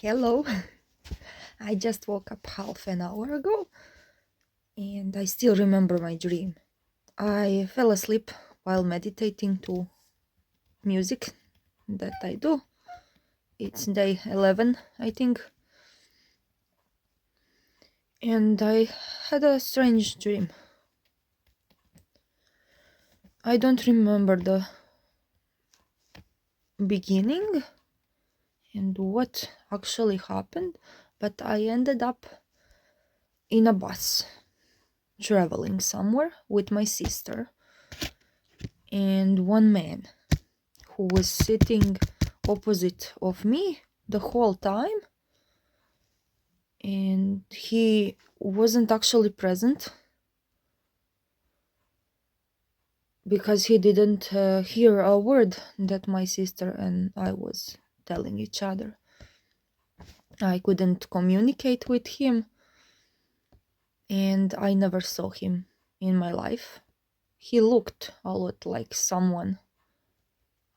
Hello. I just woke up half an hour ago and I still remember my dream. I fell asleep while meditating to music that I do. It's day 11, I think. And I had a strange dream. I don't remember the beginning and what actually happened, but I ended up in a bus traveling somewhere with my sister and one man who was sitting opposite of me the whole time, and he wasn't actually present because he didn't hear a word that my sister and I was telling each other. I couldn't communicate with him, and I never saw him in my life. He looked a lot like someone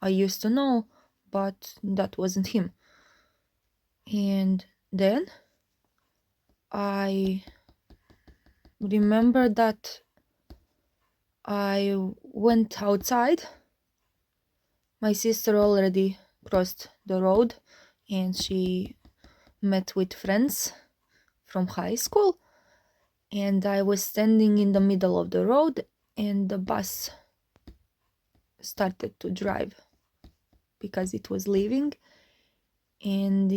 I used to know, but that wasn't him. And then I remember that I went outside. My sister already crossed the road and she met with friends from high school. And I was standing in the middle of the road and the bus started to drive because it was leaving. And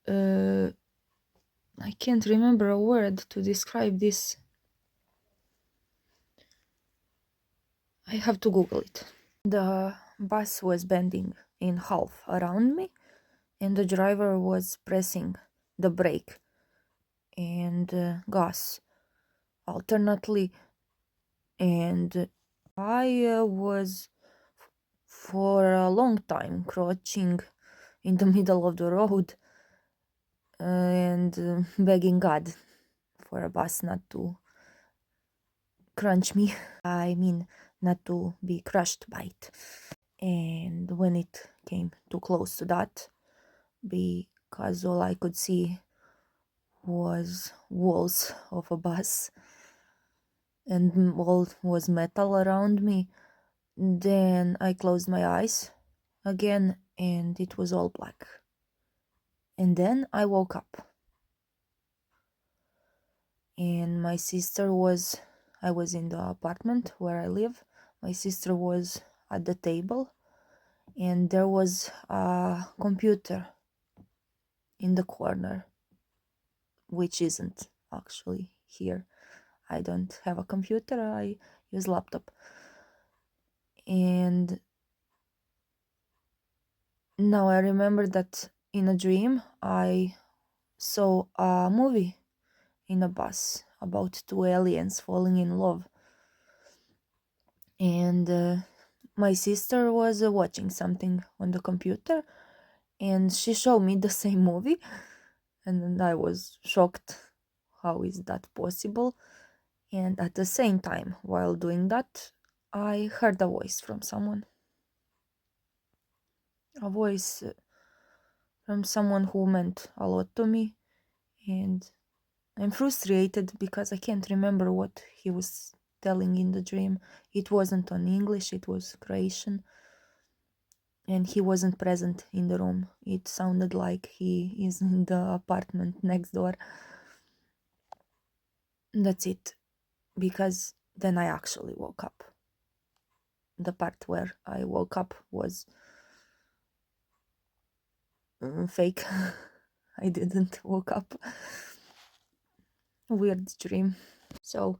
I can't remember a word to describe this. I have to Google it. The bus was bending in half around me and the driver was pressing the brake and gas alternately, and I was for a long time crouching in the middle of the road and begging God for a bus not to crunch me. I mean, not to be crushed by it. And when it came too close to that, because all I could see was walls of a bus and all was metal around me, then I closed my eyes again and it was all black. And then I woke up. And I was in the apartment where I live. My sister was at the table and there was a computer in the corner, which isn't actually here. I don't have a computer, I use laptop. And now I remember that in a dream I saw a movie in a bus about two aliens falling in love. And my sister was watching something on the computer and she showed me the same movie. And I was shocked. How is that possible? And at the same time, while doing that, I heard a voice from someone. A voice from someone who meant a lot to me. And I'm frustrated because I can't remember what he was telling in the dream. It wasn't on English, it was Croatian. And he wasn't present in the room. It sounded like he is in the apartment next door. That's it. Because then I actually woke up. The part where I woke up was fake. I didn't woke up. Weird dream. So,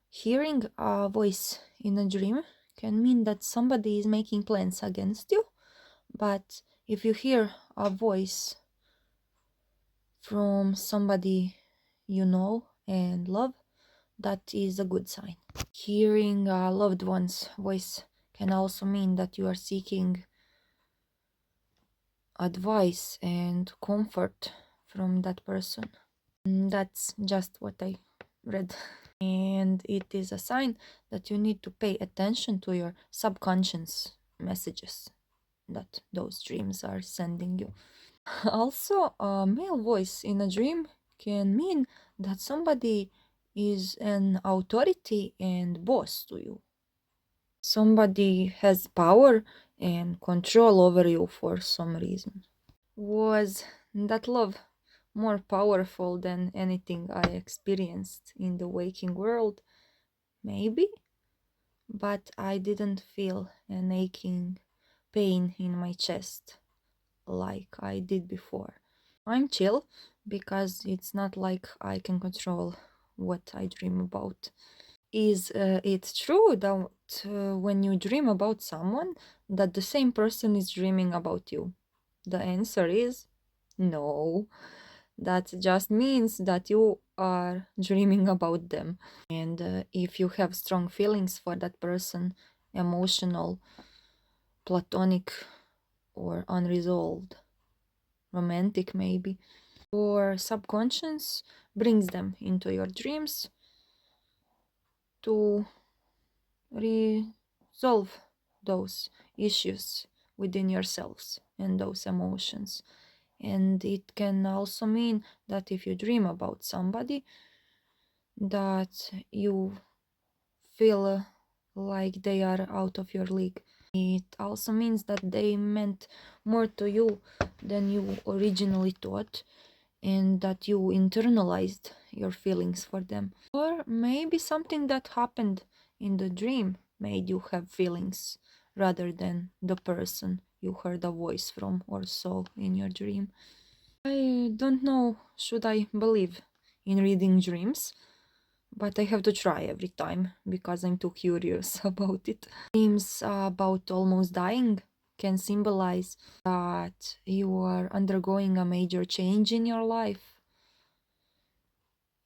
hearing a voice in a dream can mean that somebody is making plans against you. But if you hear a voice from somebody you know and love, that is a good sign. Hearing a loved one's voice can also mean that you are seeking advice and comfort from that person. That's just what I read. And it is a sign that you need to pay attention to your subconscious messages that those dreams are sending you. Also, a male voice in a dream can mean that somebody is an authority and boss to you. Somebody has power and control over you for some reason. Was that love more powerful than anything I experienced in the waking world? Maybe, but I didn't feel an aching pain in my chest like I did before. I'm chill because it's not like I can control what I dream about. Is it true that when you dream about someone, that the same person is dreaming about you? The answer is no. That just means that you are dreaming about them. And if you have strong feelings for that person, emotional, platonic, or unresolved, romantic maybe, your subconscious brings them into your dreams to resolve those issues within yourselves and those emotions. And it can also mean that if you dream about somebody, that you feel like they are out of your league. It also means that they meant more to you than you originally thought, and that you internalized your feelings for them. Or maybe something that happened in the dream made you have feelings rather than the person you heard a voice from or saw in your dream. I don't know, should I believe in reading dreams? But I have to try every time because I'm too curious about it. Dreams about almost dying can symbolize that you are undergoing a major change in your life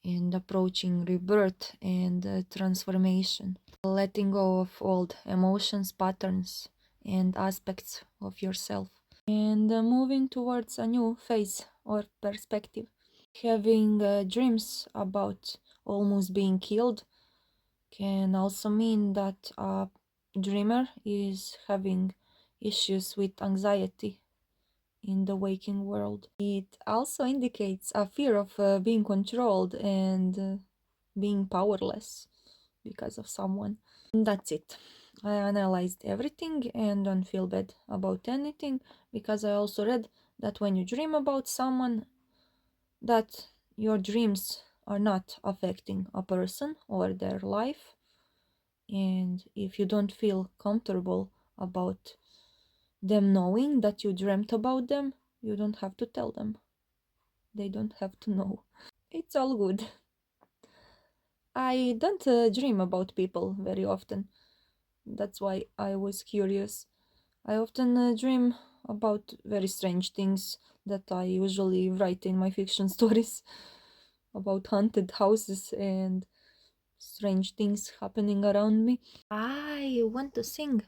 and approaching rebirth and transformation, letting go of old emotions, patterns, and aspects of yourself, and moving towards a new phase or perspective. Having dreams about almost being killed can also mean that a dreamer is having issues with anxiety in the waking world. It also indicates a fear of being controlled and being powerless because of someone. And that's it. I analyzed everything and don't feel bad about anything because I also read that when you dream about someone, that your dreams are not affecting a person or their life. And if you don't feel comfortable about them knowing that you dreamt about them, you don't have to tell them. They don't have to know. It's all good. I don't dream about people very often. That's why I was curious. I often dream about very strange things that I usually write in my fiction stories about haunted houses and strange things happening around me. I want to sing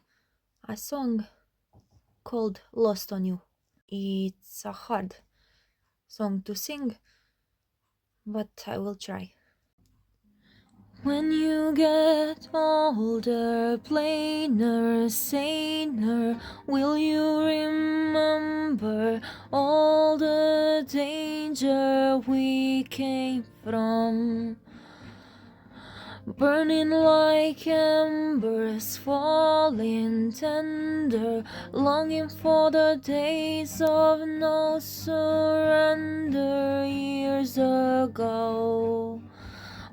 a song called Lost on You. It's a hard song to sing, but I will try. When you get older, plainer, saner, will you remember all the danger we came from? Burning like embers, falling tender, longing for the days of no surrender years ago.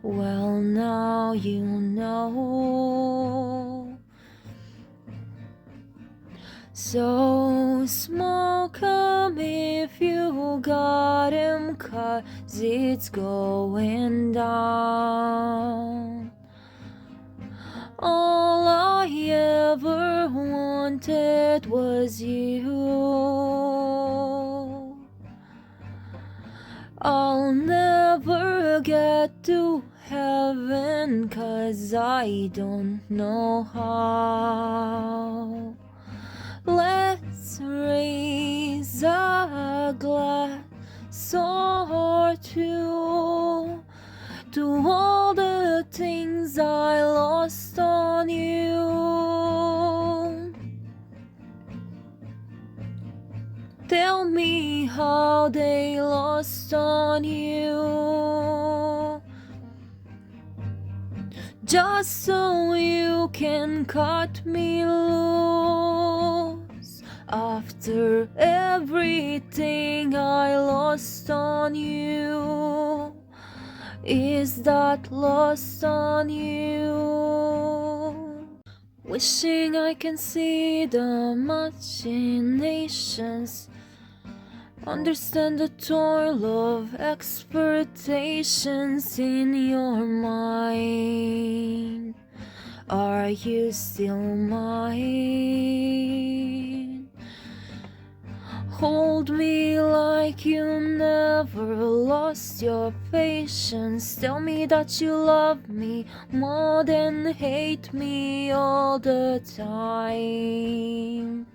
Well, now you know. So smoke 'em if you got 'em, 'cause it's going down. All I ever wanted was you. I'll never get to heaven 'cause I don't know how. Let's raise a glass or two to all the things I lost on you. Tell me how they lost on you, just so you can cut me loose. After everything I lost on you, is that lost on you? Wishing I can see the machinations, understand the toil of expectations in your mind. Are you still mine? Hold me like you never lost your patience. Tell me that you love me more than hate me all the time,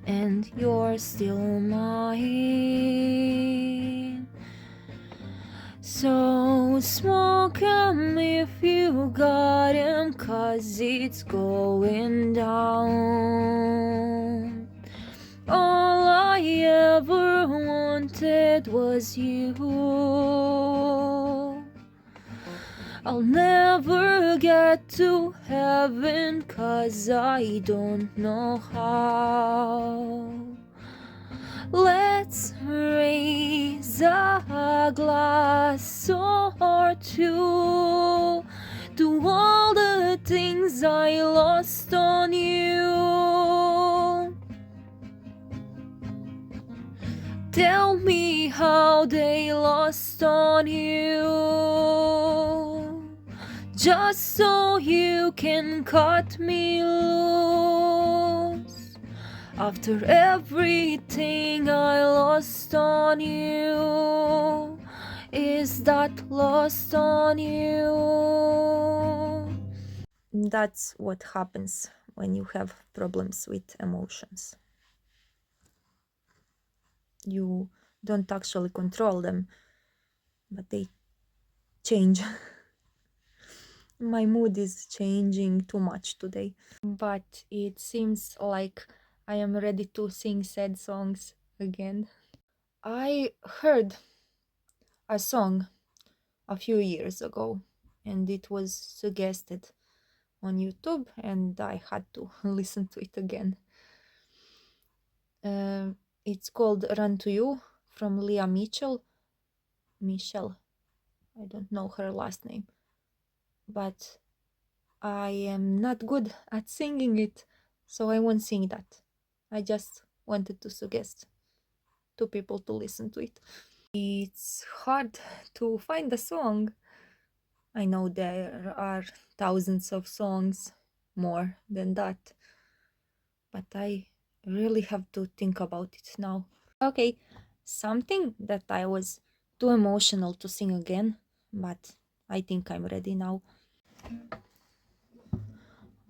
and you're still mine. So smoke 'em if you got 'em, 'cause it's going down. All I ever wanted was you. I'll never get to heaven 'cause I don't know how. Let's raise a glass or two to all the things I lost on you. Tell me how they lost on you, just so you can cut me loose. After everything I lost on you, is that lost on you? That's what happens when you have problems with emotions. You don't actually control them, but they change. My mood is changing too much today, but it seems like I am ready to sing sad songs again. I heard a song a few years ago, and it was suggested on YouTube, and I had to listen to it again. It's called Run to You from Leah Michelle. I don't know her last name, but I am not good at singing it, so I won't sing that. I just wanted to suggest to people to listen to it. It's hard to find a song. I know there are thousands of songs, more than that, but I really have to think about it now. Okay, something that I was too emotional to sing again, but I think I'm ready now.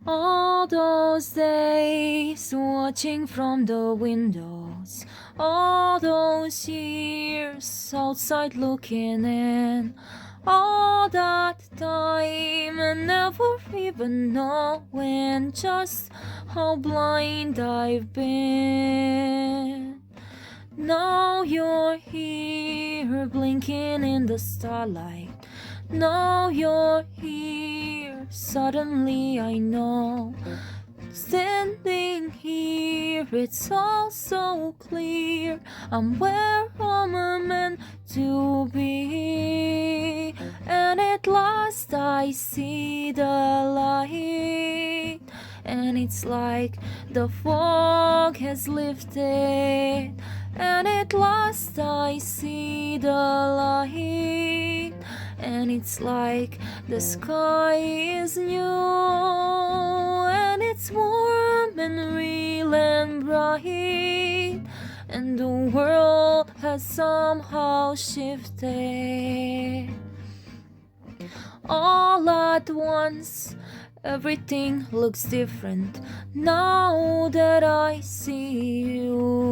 All those days watching from the windows, all those years outside looking in, all that time and never even knowing just how blind I've been. Now you're here blinking in the starlight. Now you're here, suddenly I know. Standing here, it's all so clear. I'm where I'm meant to be. And at last I see the light. And it's like the fog has lifted. And at last I see the light. And it's like the sky is new, and it's warm and real and bright, and the world has somehow shifted. All at once, everything looks different now that I see you.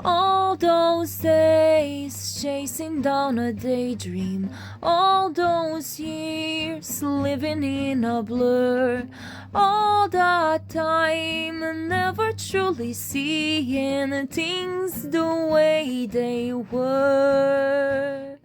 All those days chasing down a daydream, all those years living in a blur, all that time, never truly seeing things the way they were.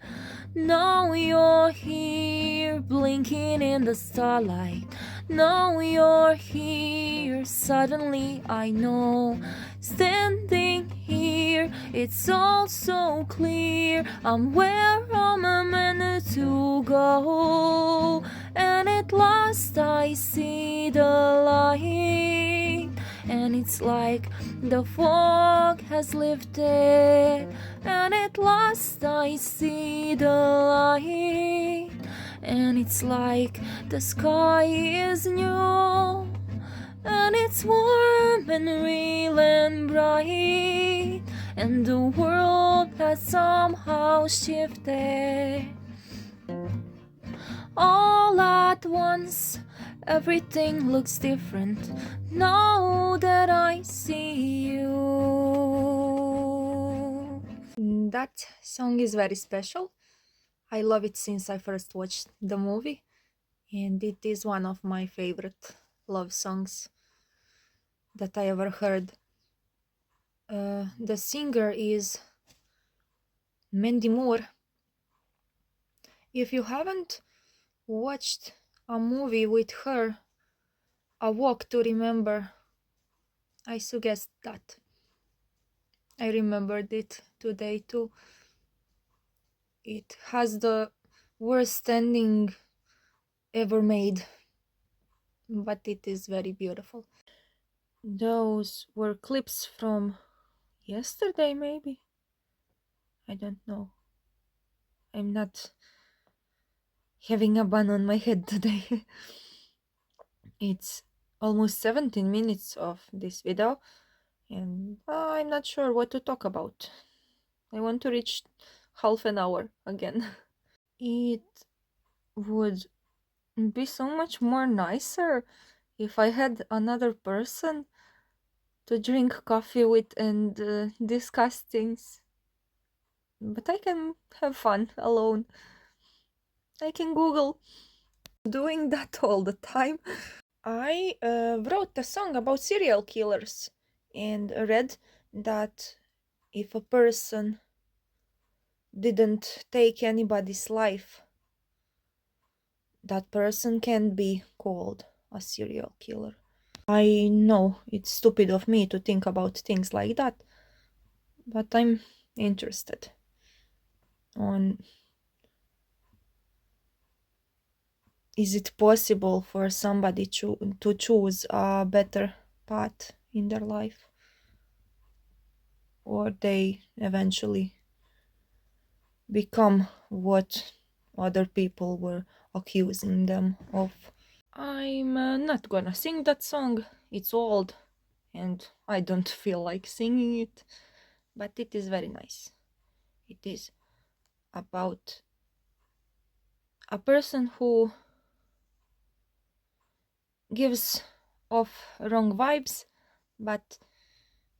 Now you're here, blinking in the starlight. Now you're here, suddenly I know. Standing here, it's all so clear. I'm where I'm meant to go. And at last I see the light. And it's like the fog has lifted. And at last I see the light. And it's like the sky is new. And it's warm and real and bright. And the world has somehow shifted. All at once, everything looks different now that I see you. That song is very special. I love it since I first watched the movie, and it is one of my favorite love songs that I ever heard. The singer is Mandy Moore. If you haven't watched a movie with her, A Walk to Remember, I suggest that. I remembered it today too. It has the worst ending ever made, but it is very beautiful. Those were clips from yesterday, maybe? I don't know. I'm not having a bun on my head today. It's almost 17 minutes of this video, and I'm not sure what to talk about. I want to reach half an hour again. It would be so much more nicer if I had another person to drink coffee with and discuss things. But I can have fun alone. I can Google. Doing that all the time. I wrote a song about serial killers and read that if a person didn't take anybody's life, that person can be called a serial killer. I know it's stupid of me to think about things like that, but I'm interested on, is it possible for somebody to choose a better path in their life, or they eventually become what other people were accusing them of. I'm not gonna sing that song. It's old and I don't feel like singing it, but it is very nice. It is about a person who gives off wrong vibes, but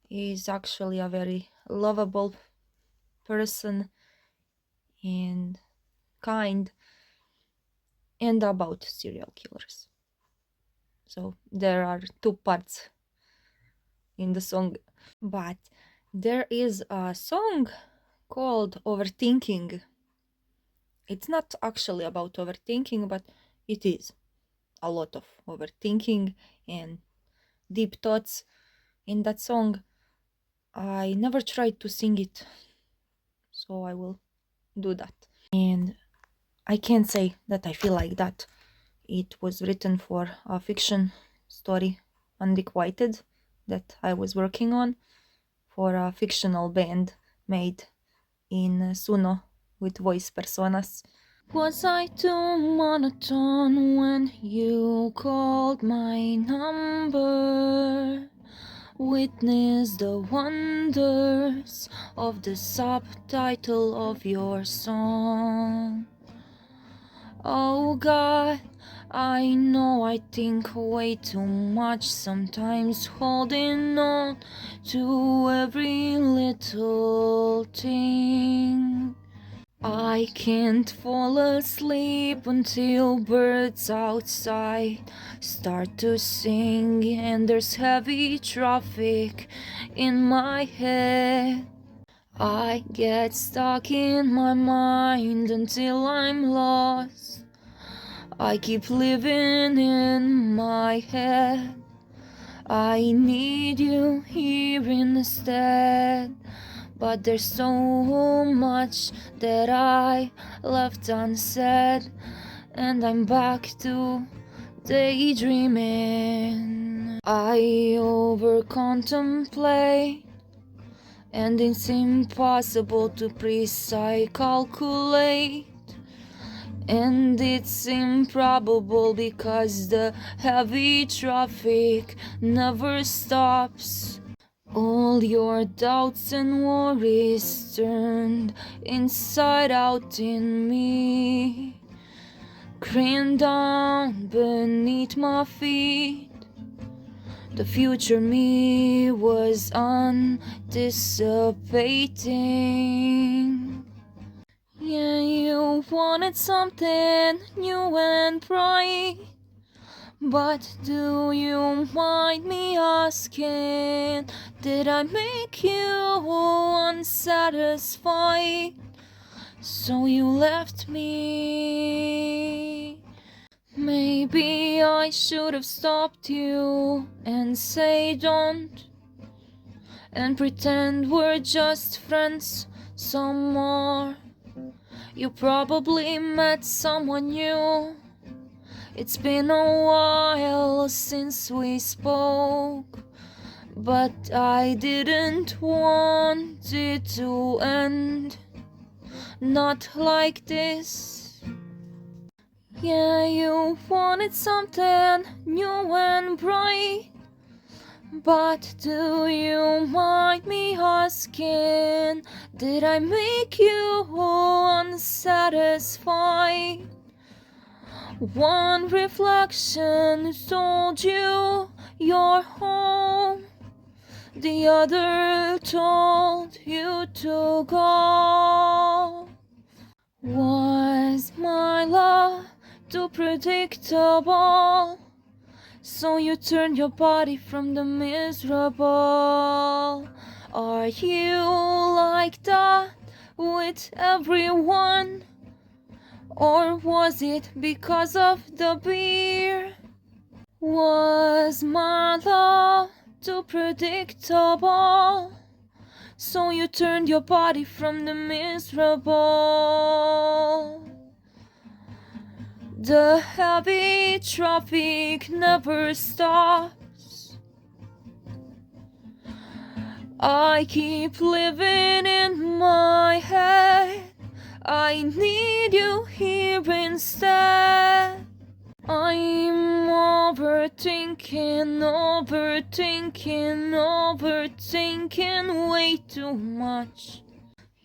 is actually a very lovable person and kind, and about serial killers. So there are two parts in the song, but there is a song called Overthinking. It's not actually about overthinking, but it is a lot of overthinking and deep thoughts in that song. I never tried to sing it, so I will do that. And I can't say that I feel like that. It was written for a fiction story, Unrequited, that I was working on for a fictional band made in Suno with voice personas. Was I too monotone when you called my number? Witness the wonders of the subtitle of your song. Oh God, I know I think way too much sometimes, holding on to every little thing. I can't fall asleep until birds outside start to sing, and there's heavy traffic in my head. I get stuck in my mind until I'm lost. I keep living in my head. I need you here instead. But there's so much that I left unsaid, and I'm back to daydreaming. I over-contemplate, and it's impossible to precisely calculate. And it's improbable because the heavy traffic never stops. All your doubts and worries turned inside out in me, craning down beneath my feet. The future me was anticipating. Yeah, you wanted something new and bright, but do you mind me asking, did I make you unsatisfied? So you left me. Maybe I should have stopped you and say don't, and pretend we're just friends some more. You probably met someone new. It's been a while since we spoke, but I didn't want it to end, not like this. Yeah, you wanted something new and bright, but do you mind me asking, did I make you unsatisfied? One reflection told you you're home, the other told you to go. Was my love too predictable? So you turned your body from the miserable. Are you like that with everyone? Or was it because of the beer? Was my love too predictable? So you turned your body from the miserable. The heavy traffic never stops. I keep living in my head. I need you here instead. I'm overthinking way too much.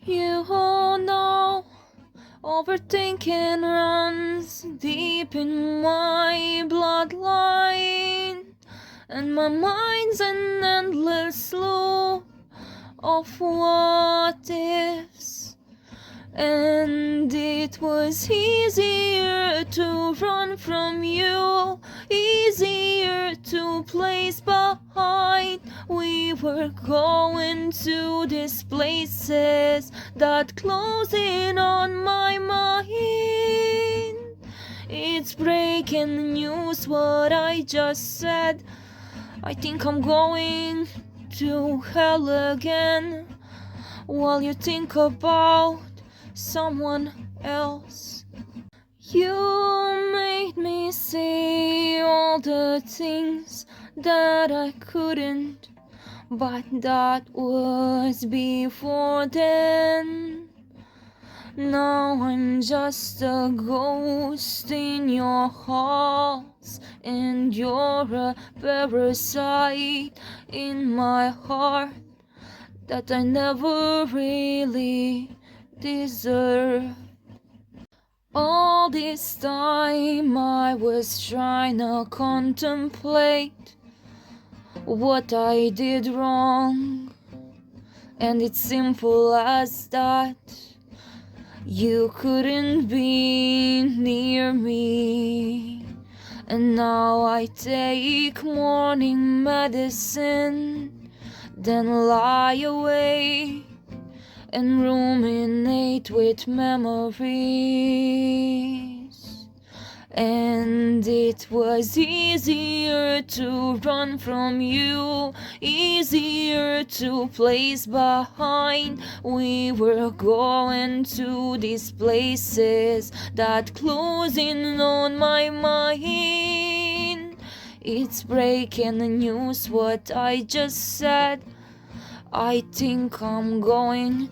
You know, overthinking runs deep in my bloodline, and my mind's an endless loop of what ifs. And it was easier to run from you, easier to place behind. We were going to these places that close in on my mind. It's breaking news what I just said. I think I'm going to hell again, while you think about someone else. You made me say all the things that I couldn't, but that was before then. Now I'm just a ghost in your halls, and you're a parasite in my heart that I never really deserve. All this time I was trying to contemplate what I did wrong, and it's simple as that. You couldn't be near me, and now I take morning medicine, then lie awake and ruminate with memories. And it was easier to run from you, easier to place behind. We were going to these places that closing on my mind. It's breaking news what I just said. I think I'm going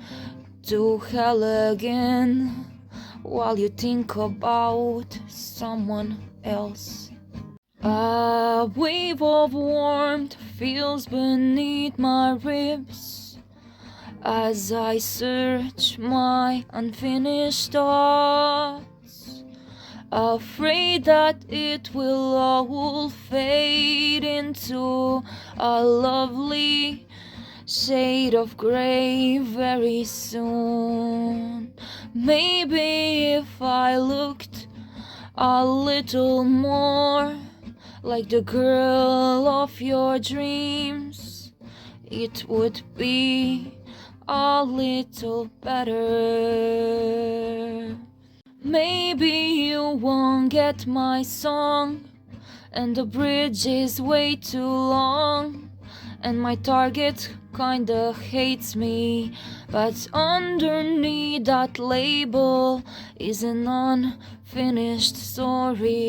to hell again while you think about someone else. A wave of warmth feels beneath my ribs as I search my unfinished thoughts, afraid that it will all fade into a lovely shade of gray very soon. Maybe if I looked a little more like the girl of your dreams, it would be a little better. Maybe you won't get my song, and the bridge is way too long, and my target kinda hates me, but underneath that label is an unfinished story.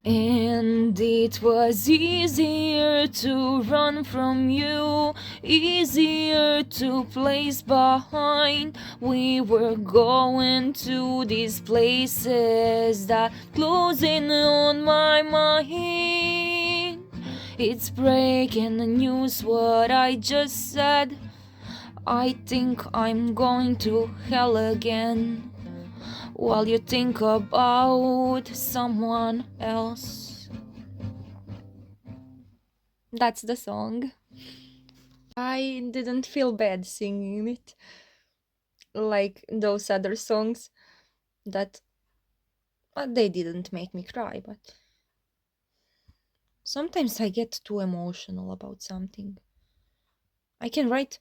And it was easier to run from you, easier to place behind. We were going to these places that closing on my mind. It's breaking the news what I just said. I think I'm going to hell again while you think about someone else. That's the song. I didn't feel bad singing it, like those other songs that they didn't make me cry, but sometimes I get too emotional about something. I can write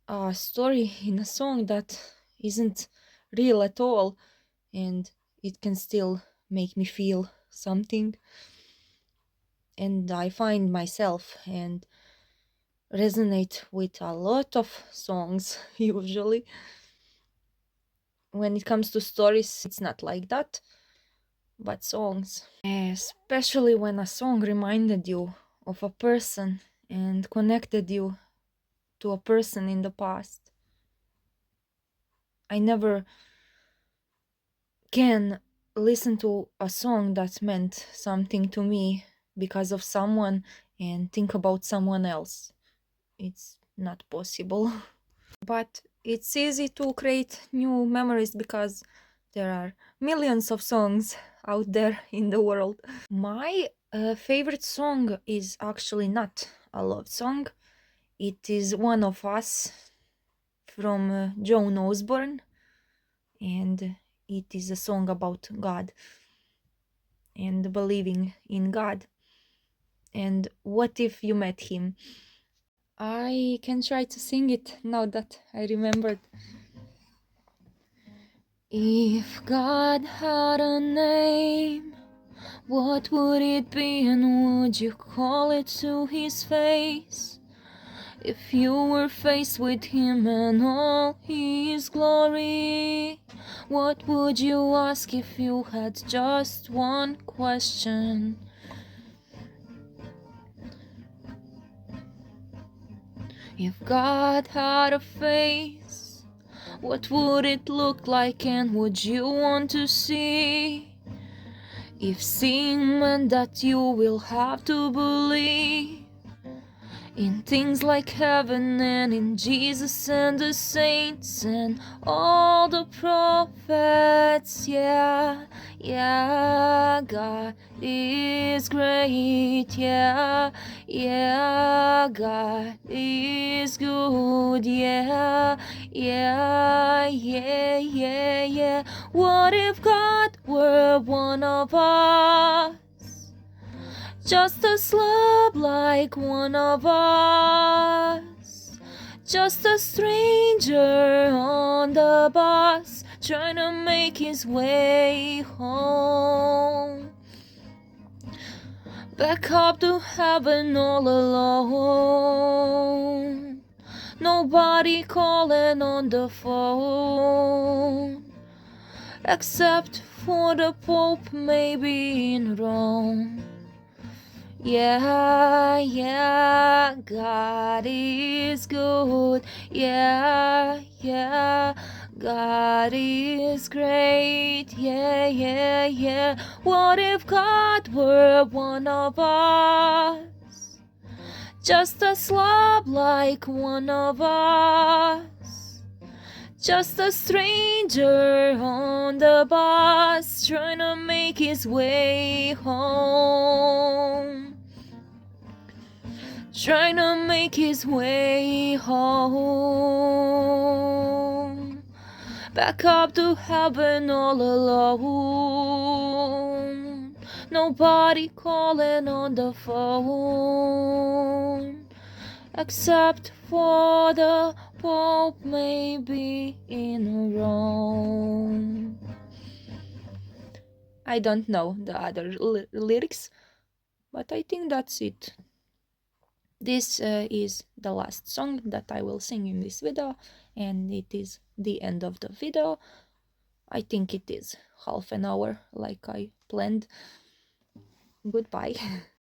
a story in a song that isn't real at all, and it can still make me feel something. And I find myself and resonate with a lot of songs usually. When it comes to stories, it's not like that, but songs. Especially when a song reminded you of a person and connected you to a person in the past. I never can listen to a song that meant something to me because of someone and think about someone else. It's not possible. But it's easy to create new memories because there are millions of songs out there in the world. My favorite song is actually not a love song. It is One of Us from Joan Osborne, and it is a song about God and believing in God. And what if you met him? I can try to sing it now that I remembered. If God had a name, what would it be, and would you call it to his face? If you were faced with him and all his glory, what would you ask if you had just one question? If God had a face, what would it look like, and would you want to see? If seeing meant that you will have to believe, in things like heaven and in Jesus and the saints and all the prophets. Yeah, yeah, God is great. Yeah, yeah, God is good. Yeah, yeah, yeah, yeah, yeah. What if God were one of us? Just a slob like one of us, just a stranger on the bus, trying to make his way home. Back up to heaven all alone, nobody calling on the phone, except for the Pope maybe in Rome. Yeah, yeah, God is good. Yeah, yeah, God is great. Yeah, yeah, yeah. What if God were one of us? Just a slob like one of us. Just a stranger on the bus, trying to make his way home. Trying to make his way home. Back up to heaven all alone, nobody calling on the phone, except for the Pope maybe in Rome. I don't know the other lyrics, but I think that's it. This is the last song that I will sing in this video, and it is the end of the video. I think it is half an hour like I planned. Goodbye.